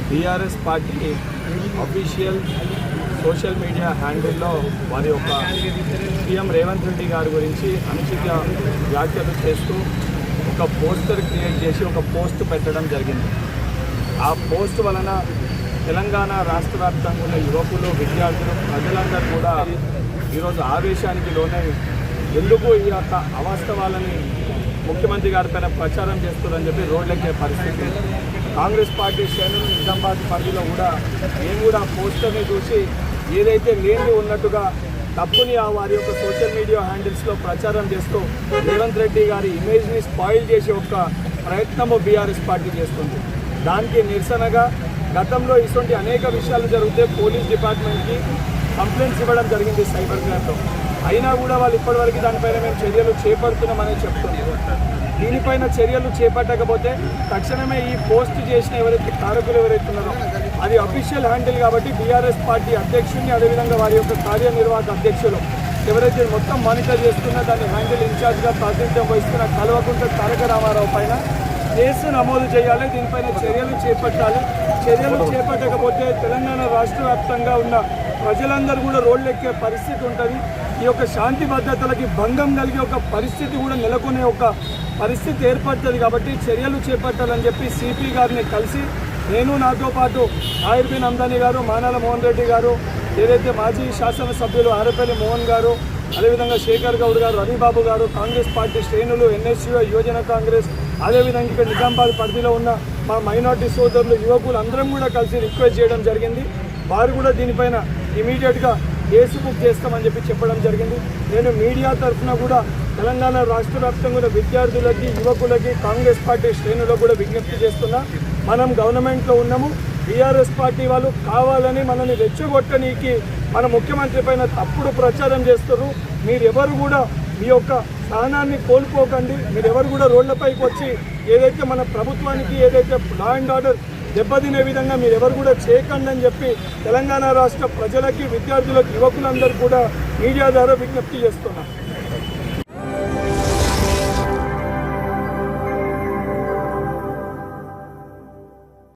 TRS party official social media హ్యాండిల్లో వారి యొక్క సీఎం రేవంత్ రెడ్డి గారి గురించి అనుచిత వ్యాఖ్యలు చేస్తూ ఒక పోస్టర్ క్రియేట్ చేసి ఒక పోస్ట్ పెట్టడం జరిగింది. ఆ పోస్ట్ వలన తెలంగాణ రాష్ట్ర వ్యాప్తంగా ఉన్న యువకులు, విద్యార్థులు, ప్రజలందరూ కూడా ఈరోజు ఆవేశానికి లోనై ఎందుకు ఈ యొక్క అవాస్తవాలని ముఖ్యమంత్రి గారి పైన ప్రచారం చేస్తున్నారని చెప్పి రోడ్లెక్కే పరిస్థితి. కాంగ్రెస్ పార్టీ శ్రేణులు నిజామాబాద్ పరిధిలో కూడా మేము కూడా పోస్టర్ని చూసి ఏదైతే లేని ఉన్నట్టుగా తప్పుని వారి యొక్క సోషల్ మీడియా హ్యాండిల్స్లో ప్రచారం చేస్తూ రేవంత్ రెడ్డి గారి ఇమేజ్ని స్పాయిల్ చేసే ఒక ప్రయత్నము బీఆర్ఎస్ పార్టీ చేస్తుంది. దానికి నిరసనగా గతంలో ఇటువంటి అనేక విషయాలు జరిగితే పోలీస్ డిపార్ట్మెంట్కి కంప్లైంట్స్ ఇవ్వడం జరిగింది సైబర్ క్రైమ్లో. అయినా కూడా వాళ్ళు ఇప్పటివరకు దానిపైన మేము చర్యలు చేపడుతున్నామని చెప్తున్నారు. దీనిపైన చర్యలు చేపట్టకపోతే తక్షణమే ఈ పోస్ట్ చేసిన ఎవరైతే కారకులు ఎవరైతే ఉన్నారో అది అఫీషియల్ హ్యాండిల్ కాబట్టి బీఆర్ఎస్ పార్టీ అధ్యక్షుడిని, అదేవిధంగా వారి యొక్క కార్యనిర్వాహక అధ్యక్షులు ఎవరైతే మొత్తం మానిటర్ చేస్తున్నా దాన్ని హ్యాండిల్ ఇన్ఛార్జ్గా ప్రాతినిధ్యం వహిస్తున్న కల్వకుంట్ల తారక రామారావు పైన కేసు నమోదు చేయాలి. దీనిపైన చర్యలు చేపట్టాలి. చర్యలు చేపట్టకపోతే తెలంగాణ రాష్ట్ర వ్యాప్తంగా ఉన్న ప్రజలందరూ కూడా రోడ్లెక్కే పరిస్థితి ఉంటుంది. ఈ యొక్క శాంతి భద్రతలకి భంగం కలిగే ఒక పరిస్థితి కూడా నెలకొనే ఒక పరిస్థితి ఏర్పడుతుంది. కాబట్టి చర్యలు చేపట్టాలని చెప్పి సిపి గారిని కలిసి నేను, నాతో పాటు ఆయుర్బీన్ అందాని గారు, మానాల మోహన్ రెడ్డి గారు, ఏదైతే మాజీ శాసనసభ్యులు ఆరపల్లి మోహన్ గారు, అదేవిధంగా శేఖర్ గౌడ్ గారు, రవిబాబు గారు, కాంగ్రెస్ పార్టీ శ్రేణులు, ఎన్ఎస్యూ, యువజన కాంగ్రెస్, అదేవిధంగా ఇక్కడ నిజామాబాద్ పరిధిలో ఉన్న మా మైనార్టీ సోదరులు, యువకులు అందరం కూడా కలిసి రిక్వెస్ట్ చేయడం జరిగింది. వారు కూడా దీనిపైన ఇమీడియట్గా కేసు బుక్ చేస్తామని చెప్పి చెప్పడం జరిగింది. నేను మీడియా తరఫున కూడా తెలంగాణ రాష్ట్ర వ్యాప్తంగా ఉన్న విద్యార్థులకి, యువకులకి, కాంగ్రెస్ పార్టీ శ్రేణులకు కూడా విజ్ఞప్తి చేస్తున్నా, మనం గవర్నమెంట్లో ఉన్నాము. బీఆర్ఎస్ పార్టీ వాళ్ళు కావాలని మనల్ని రెచ్చగొట్టనీకి మన ముఖ్యమంత్రి పైన తప్పుడు ప్రచారం చేస్తారు. మీరెవరు కూడా మీ యొక్క స్థానాన్ని కోల్పోకండి. మీరెవరు కూడా రోడ్లపైకి వచ్చి ఏదైతే మన ప్రభుత్వానికి ఏదైతే లా అండ్ ఆర్డర్ దెబ్బతినే విధంగా మీరెవరు కూడా చేయకండి అని చెప్పి తెలంగాణ రాష్ట్ర ప్రజలకి, విద్యార్థులకు, యువకులందరూ కూడా మీడియా ద్వారా విజ్ఞప్తి చేస్తున్నారు.